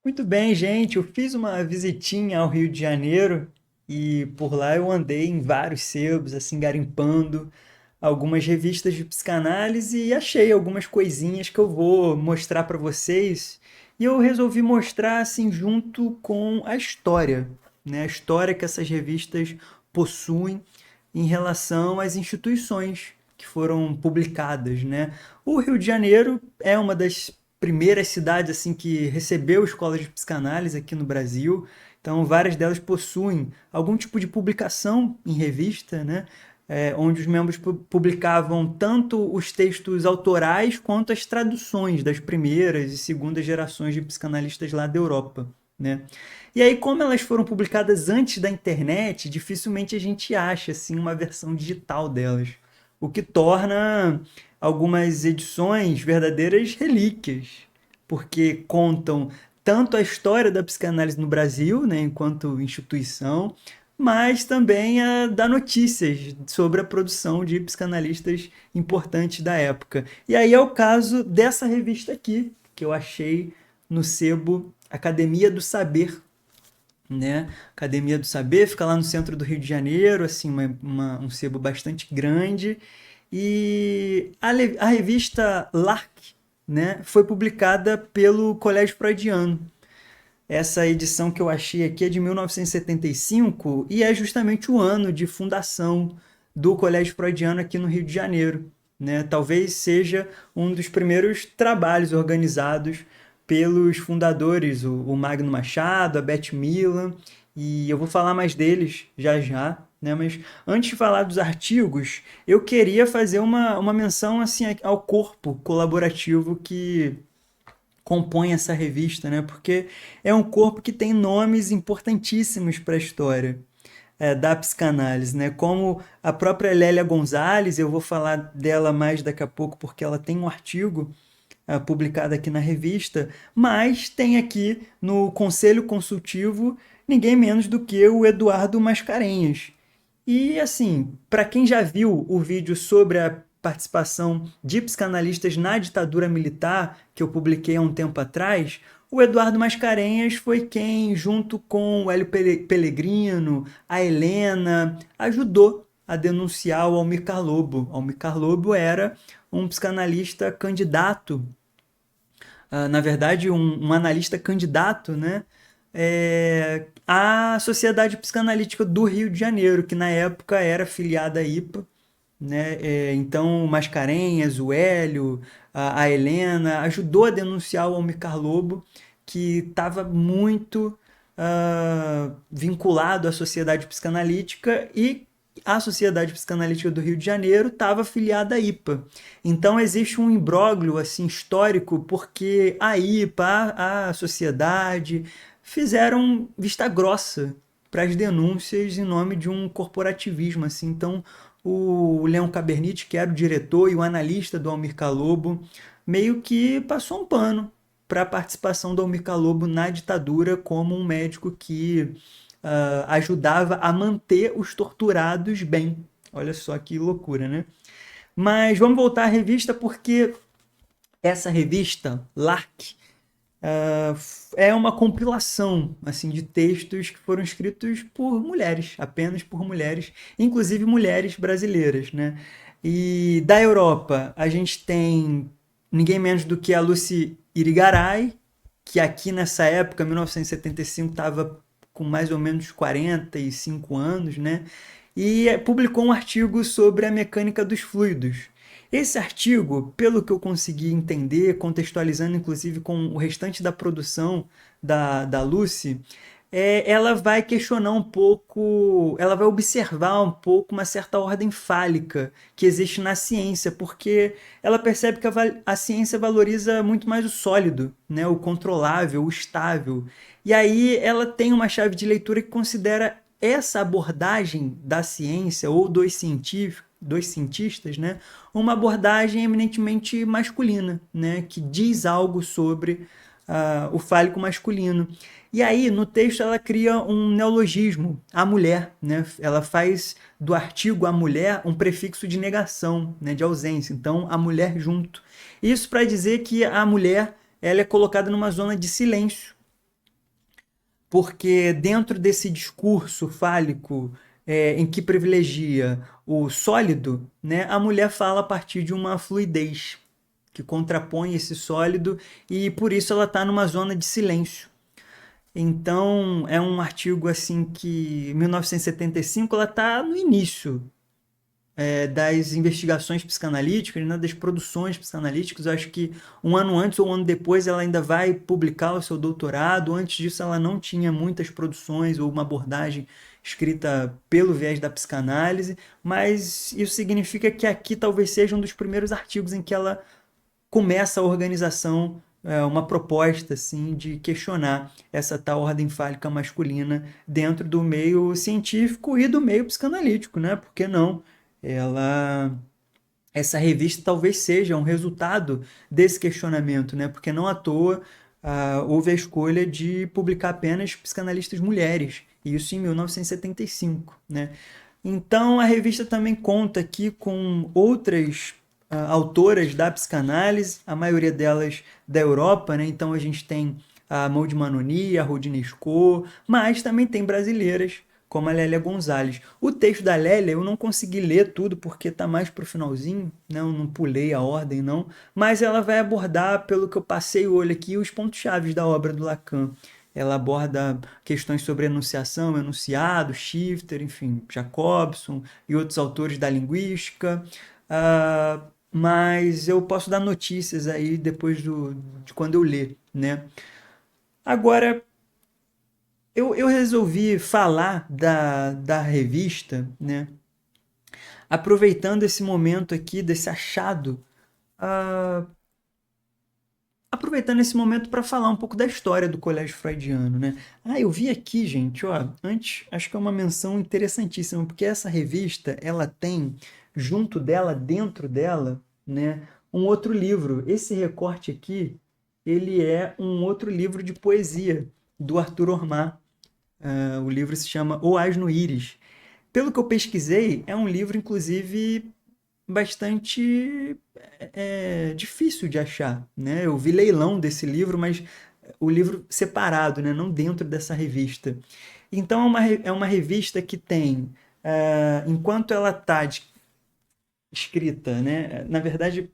Muito bem, gente. Eu fiz uma visitinha ao Rio de Janeiro e por lá eu andei em vários sebos, assim, garimpando algumas revistas de psicanálise e achei algumas coisinhas que eu vou mostrar para vocês. E eu resolvi mostrar assim junto com a história, né? A história que essas revistas possuem em relação às instituições que foram publicadas, né? O Rio de Janeiro é uma das primeiras cidades assim que recebeu escolas de psicanálise aqui no Brasil. Então, várias delas possuem algum tipo de publicação em revista, né? Onde os membros publicavam tanto os textos autorais quanto as traduções das primeiras e segundas gerações de psicanalistas lá da Europa, né? E aí, como elas foram publicadas antes da internet, dificilmente a gente acha assim uma versão digital delas, o que torna algumas edições verdadeiras relíquias, porque contam tanto a história da psicanálise no Brasil, né, enquanto instituição, mas também dá notícias sobre a produção de psicanalistas importantes da época. E aí é o caso dessa revista aqui, que eu achei no sebo Academia do Saber, né? Academia do Saber fica lá no centro do Rio de Janeiro, assim, um sebo bastante grande. E a revista Lark, né, foi publicada pelo Colégio Freudiano. Essa edição que eu achei aqui é de 1975 e é justamente o ano de fundação do Colégio Freudiano aqui no Rio de Janeiro, né? Talvez seja um dos primeiros trabalhos organizados pelos fundadores, o Magno Machado, a Beth Milan, e eu vou falar mais deles já já, né? Mas antes de falar dos artigos, eu queria fazer uma menção assim ao corpo colaborativo que compõe essa revista, né? Porque é um corpo que tem nomes importantíssimos para a história da psicanálise, né? Como a própria Lélia Gonzalez, eu vou falar dela mais daqui a pouco porque ela tem um artigo publicado aqui na revista, mas tem aqui no Conselho Consultivo ninguém menos do que o Eduardo Mascarenhas. E assim, para quem já viu o vídeo sobre a participação de psicanalistas na ditadura militar, que eu publiquei há um tempo atrás, o Eduardo Mascarenhas foi quem, junto com o Hélio Pellegrino, a Helena, ajudou a denunciar o Almir Carlobo. Almir Carlobo era um psicanalista candidato, na verdade, um analista candidato, né, à Sociedade Psicanalítica do Rio de Janeiro, que na época era filiada à IPA, né? Então, o Mascarenhas, o Hélio, a Helena, ajudou a denunciar o Almir Lobo, que estava muito vinculado à Sociedade Psicanalítica e a Sociedade Psicanalítica do Rio de Janeiro estava afiliada à IPA. Então existe um imbróglio assim histórico porque a IPA, a sociedade fizeram vista grossa para as denúncias em nome de um corporativismo assim. Então o Leon Cabernet, que era o diretor e o analista do Almir Lobo, meio que passou um pano para a participação do Almir Lobo na ditadura como um médico que ajudava a manter os torturados bem. Olha só que loucura, né? Mas vamos voltar à revista porque essa revista, Lark, é uma compilação assim de textos que foram escritos por mulheres, apenas por mulheres, inclusive mulheres brasileiras, né? E da Europa a gente tem ninguém menos do que a Lucy Irigaray, que aqui nessa época, 1975, estava com mais ou menos 45 anos, né? E publicou um artigo sobre a mecânica dos fluidos. Esse artigo, pelo que eu consegui entender, contextualizando inclusive com o restante da produção da Lucy, ela vai questionar um pouco, ela vai observar um pouco uma certa ordem fálica que existe na ciência, porque ela percebe que a ciência valoriza muito mais o sólido, né, o controlável, o estável. E aí ela tem uma chave de leitura que considera essa abordagem da ciência ou dos científicos, dos cientistas, né, uma abordagem eminentemente masculina, né, que diz algo sobre o fálico masculino. E aí, no texto, ela cria um neologismo, a mulher, né? Ela faz do artigo a mulher um prefixo de negação, né? De ausência. Então, a mulher junto. Isso para dizer que a mulher ela é colocada numa zona de silêncio, porque dentro desse discurso fálico em que privilegia o sólido, né, a mulher fala a partir de uma fluidez que contrapõe esse sólido e por isso ela está numa zona de silêncio. Então é um artigo assim que em 1975 ela está no início das investigações psicanalíticas, né, das produções psicanalíticas. Eu acho que um ano antes ou um ano depois ela ainda vai publicar o seu doutorado. Antes disso ela não tinha muitas produções ou uma abordagem escrita pelo viés da psicanálise, mas isso significa que aqui talvez seja um dos primeiros artigos em que ela começa a organização, uma proposta assim de questionar essa tal ordem fálica masculina dentro do meio científico e do meio psicanalítico, né? Por que não? Ela Essa revista talvez seja um resultado desse questionamento, né? Porque não à toa houve a escolha de publicar apenas psicanalistas mulheres, e isso em 1975, né? Então a revista também conta aqui com outras autoras da psicanálise, a maioria delas da Europa, né? Então a gente tem a Maud Manoni, a Rodine Sco, mas também tem brasileiras, como a Lélia Gonzalez. O texto da Lélia eu não consegui ler tudo porque está mais para o finalzinho, né? Eu não pulei a ordem, não, mas ela vai abordar, pelo que eu passei o olho aqui, os pontos-chave da obra do Lacan. Ela aborda questões sobre enunciação, enunciado, Shifter, enfim, Jacobson e outros autores da linguística. Mas eu posso dar notícias aí depois de quando eu ler, né? Agora, eu resolvi falar da revista, né? Aproveitando esse momento aqui, desse achado, ah, aproveitando esse momento para falar um pouco da história do Colégio Freudiano, né? Eu vi aqui, gente, ó, antes, acho que é uma menção interessantíssima, porque essa revista, ela tem, junto dela, dentro dela, né, um outro livro. Esse recorte aqui, ele é um outro livro de poesia, do Arthur Ormar. O livro se chama O Asno Íris. Pelo que eu pesquisei, é um livro, inclusive, bastante difícil de achar, né? Eu vi leilão desse livro, mas o livro separado, né? Não dentro dessa revista. Então é uma revista que tem, enquanto ela está escrita, né? Na verdade,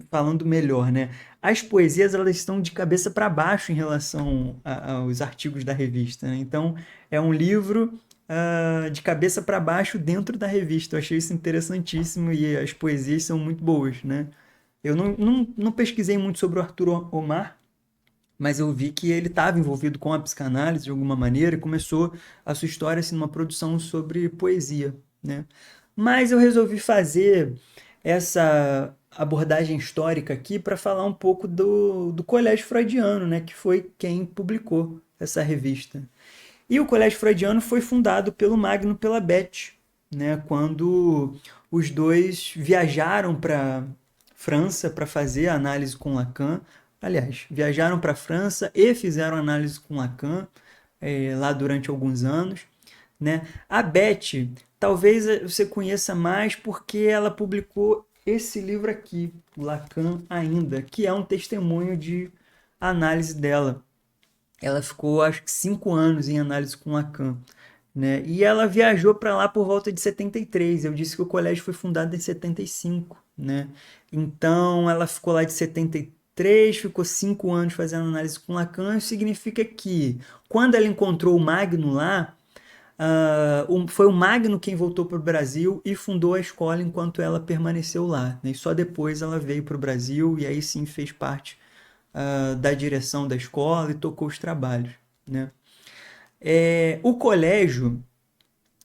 falando melhor, né? As poesias elas estão de cabeça para baixo em relação aos artigos da revista, né? Então é um livro de cabeça para baixo dentro da revista. Eu achei isso interessantíssimo e as poesias são muito boas, né? Eu não pesquisei muito sobre o Arthur Omar, mas eu vi que ele estava envolvido com a psicanálise de alguma maneira e começou a sua história assim, numa produção sobre poesia, né? Mas eu resolvi fazer essa abordagem histórica aqui para falar um pouco do Colégio Freudiano, né? Que foi quem publicou essa revista. E o Colégio Freudiano foi fundado pelo Magno pela Beth, né? Quando os dois viajaram para França para fazer a análise com Lacan. Aliás, viajaram para a França e fizeram análise com Lacan lá durante alguns anos, né? A Beth, talvez você conheça mais porque ela publicou esse livro aqui, Lacan Ainda, que é um testemunho de análise dela. Ela ficou, acho que, 5 anos em análise com Lacan, né? E ela viajou para lá por volta de 73. Eu disse que o colégio foi fundado em 75, né? Então ela ficou lá de 73, ficou 5 anos fazendo análise com Lacan. Isso significa que quando ela encontrou o Magno lá, foi o Magno quem voltou para o Brasil e fundou a escola enquanto ela permaneceu lá, né? E só depois ela veio para o Brasil e aí sim fez parte da direção da escola e tocou os trabalhos, né? O colégio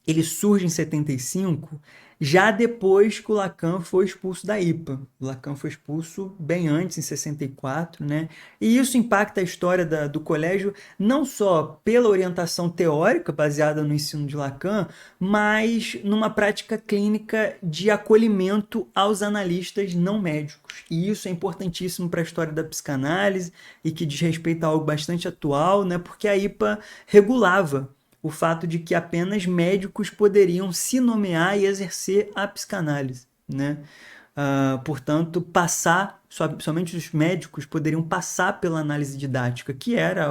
ele surge em 75, já depois que o Lacan foi expulso da IPA. O Lacan foi expulso bem antes, em 64, né? E isso impacta a história do colégio não só pela orientação teórica baseada no ensino de Lacan, mas numa prática clínica de acolhimento aos analistas não médicos. E isso é importantíssimo para a história da psicanálise e que diz respeito a algo bastante atual, né? Porque a IPA regulava o fato de que apenas médicos poderiam se nomear e exercer a psicanálise, né? Portanto, somente os médicos poderiam passar pela análise didática, que era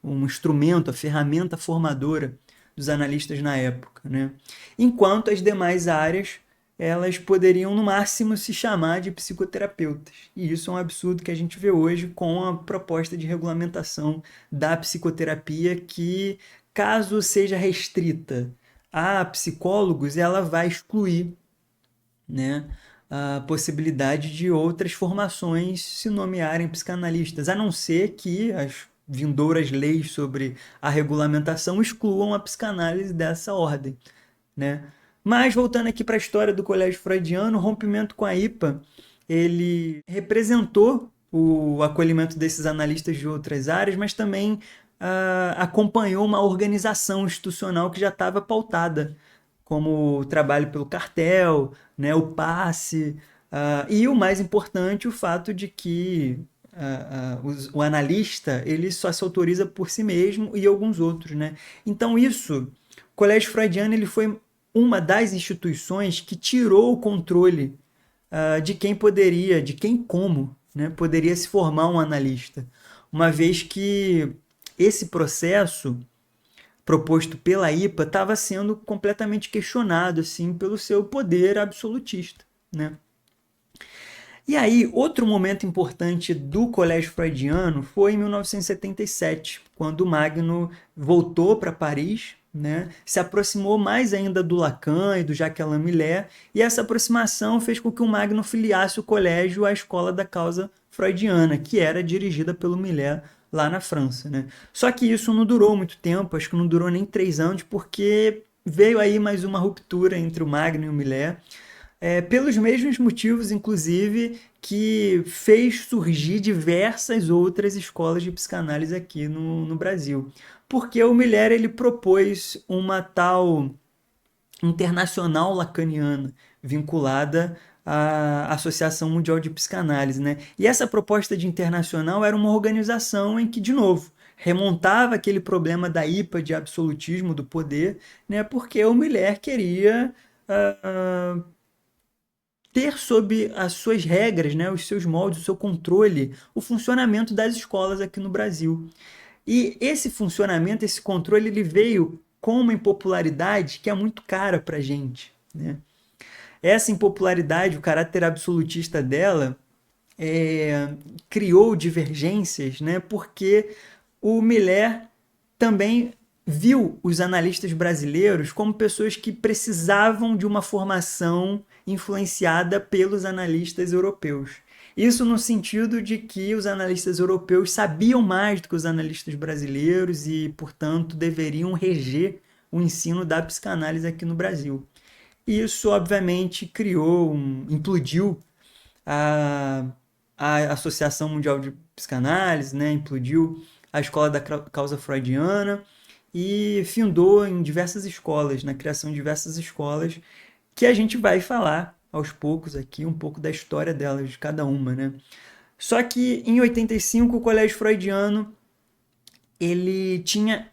um instrumento, a ferramenta formadora dos analistas na época, né? Enquanto as demais áreas elas poderiam no máximo se chamar de psicoterapeutas. E isso é um absurdo que a gente vê hoje com a proposta de regulamentação da psicoterapia que, caso seja restrita a psicólogos, ela vai excluir, né, a possibilidade de outras formações se nomearem psicanalistas, a não ser que as vindouras leis sobre a regulamentação excluam a psicanálise dessa ordem, né? Mas voltando aqui para a história do Colégio Freudiano, o rompimento com a IPA, ele representou o acolhimento desses analistas de outras áreas, mas também acompanhou uma organização institucional que já estava pautada, como o trabalho pelo cartel, né, o passe, e o mais importante, o fato de que o analista ele só se autoriza por si mesmo e alguns outros, né? Então isso, o Colégio Freudiano ele foi uma das instituições que tirou o controle de quem poderia, de quem como, né, poderia se formar um analista, uma vez que esse processo proposto pela IPA estava sendo completamente questionado assim pelo seu poder absolutista, né? E aí, outro momento importante do Colégio Freudiano foi em 1977, quando o Magno voltou para Paris, né, se aproximou mais ainda do Lacan e do Jacques Alain Millet, e essa aproximação fez com que o Magno filiasse o colégio à escola da causa freudiana, que era dirigida pelo Millet lá na França, né? Só que isso não durou muito tempo, acho que não durou nem 3 anos, porque veio aí mais uma ruptura entre o Magno e o Millet, pelos mesmos motivos, inclusive, que fez surgir diversas outras escolas de psicanálise aqui no Brasil. Porque o Miller ele propôs uma tal internacional lacaniana vinculada à Associação Mundial de Psicanálise, né? E essa proposta de internacional era uma organização em que, de novo, remontava aquele problema da IPA de absolutismo do poder, né? Porque o Miller queria ter sob as suas regras, né, os seus moldes, o seu controle, o funcionamento das escolas aqui no Brasil. E esse funcionamento, esse controle, ele veio com uma impopularidade que é muito cara para a gente, né? Essa impopularidade, o caráter absolutista dela, criou divergências, né? Porque o Miller também viu os analistas brasileiros como pessoas que precisavam de uma formação influenciada pelos analistas europeus. Isso no sentido de que os analistas europeus sabiam mais do que os analistas brasileiros e, portanto, deveriam reger o ensino da psicanálise aqui no Brasil. Isso, obviamente, implodiu a, a Associação Mundial de Psicanálise, né? Implodiu a escola da causa freudiana e findou em diversas escolas, na criação de diversas escolas, que a gente vai falar aos poucos aqui um pouco da história delas, de cada uma, né? Só que em 85 o Colégio Freudiano ele tinha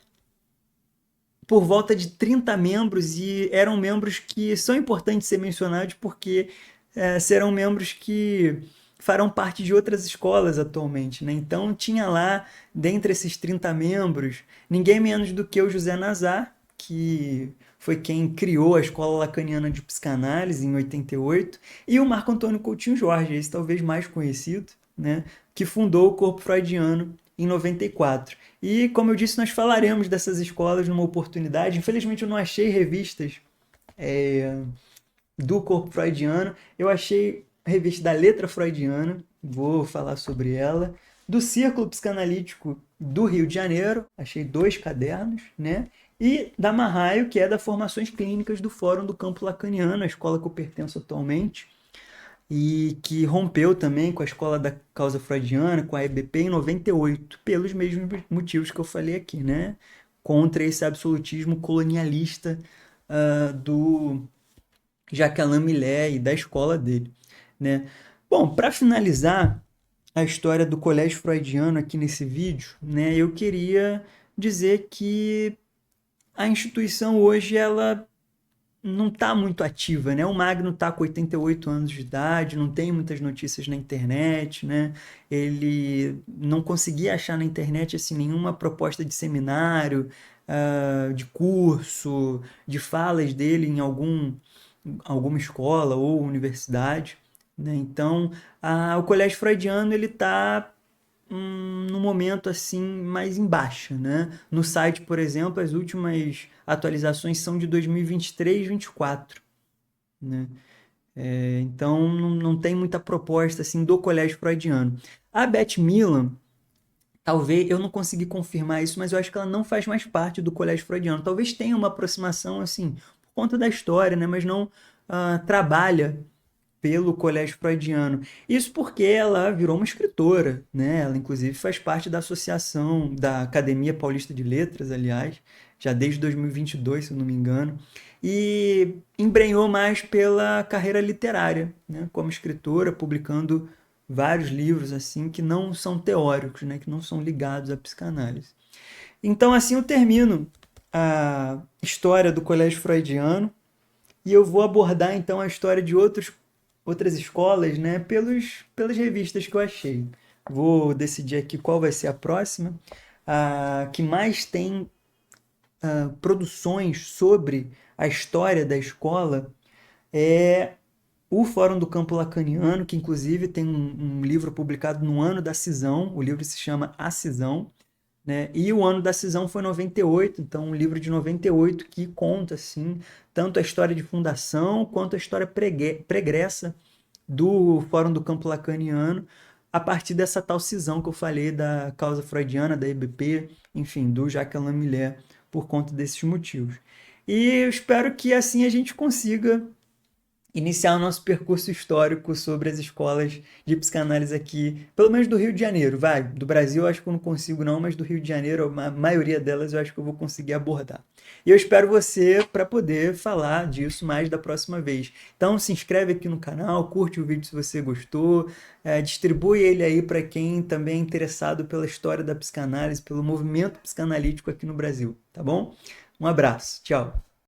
por volta de 30 membros e eram membros que são importantes ser mencionados porque serão membros que farão parte de outras escolas atualmente, né? Então tinha lá, dentre esses 30 membros, ninguém menos do que o José Nazar, que foi quem criou a Escola Lacaniana de Psicanálise em 88, e o Marco Antônio Coutinho Jorge, esse talvez mais conhecido, né, que fundou o Corpo Freudiano em 94. E, como eu disse, nós falaremos dessas escolas numa oportunidade. Infelizmente, eu não achei revistas do Corpo Freudiano. Eu achei a revista da Letra Freudiana, vou falar sobre ela. Do Círculo Psicanalítico do Rio de Janeiro, achei 2 cadernos, né? E da Marraio, que é da Formações Clínicas do Fórum do Campo Lacaniano, a escola que eu pertenço atualmente, e que rompeu também com a escola da causa freudiana, com a EBP, em 98, pelos mesmos motivos que eu falei aqui, né? Contra esse absolutismo colonialista do Jacques Alain Millet e da escola dele, né? Bom, para finalizar a história do Colégio Freudiano aqui nesse vídeo, né, eu queria dizer que a instituição hoje ela não está muito ativa, né? O Magno está com 88 anos de idade, não tem muitas notícias na internet, né? Ele não conseguia achar na internet assim nenhuma proposta de seminário, de curso, de falas dele em alguma escola ou universidade, né? Então, o Colégio Freudiano ele está no momento assim mais em baixa, né? No site, por exemplo, as últimas atualizações são de 2023, 24, né? Então não tem muita proposta assim do Colégio Freudiano. A Beth Milan, talvez eu não consegui confirmar isso, mas eu acho que ela não faz mais parte do Colégio Freudiano. Talvez tenha uma aproximação assim por conta da história, né? Mas não trabalha pelo Colégio Freudiano. Isso porque ela virou uma escritora, né? Ela, inclusive, faz parte da associação da Academia Paulista de Letras, aliás, já desde 2022, se eu não me engano, e embrenhou mais pela carreira literária, né? Como escritora, publicando vários livros assim que não são teóricos, né? Que não são ligados à psicanálise. Então, assim eu termino a história do Colégio Freudiano e eu vou abordar então a história de outras escolas, né, pelas revistas que eu achei. Vou decidir aqui qual vai ser a próxima. A que mais tem produções sobre a história da escola é o Fórum do Campo Lacaniano, que inclusive tem um livro publicado no ano da cisão. O livro se chama A Cisão, né? E o ano da cisão foi 98, então um livro de 98 que conta assim tanto a história de fundação quanto a história pregressa do Fórum do Campo Lacaniano a partir dessa tal cisão que eu falei da causa freudiana, da EBP, enfim, do Jacques Alain Miller, por conta desses motivos. E eu espero que assim a gente consiga iniciar o nosso percurso histórico sobre as escolas de psicanálise aqui, pelo menos do Rio de Janeiro, vai. Do Brasil eu acho que eu não consigo não, mas do Rio de Janeiro, a maioria delas eu acho que eu vou conseguir abordar. E eu espero você para poder falar disso mais da próxima vez. Então se inscreve aqui no canal, curte o vídeo se você gostou, distribui ele aí para quem também é interessado pela história da psicanálise, pelo movimento psicanalítico aqui no Brasil, tá bom? Um abraço, tchau.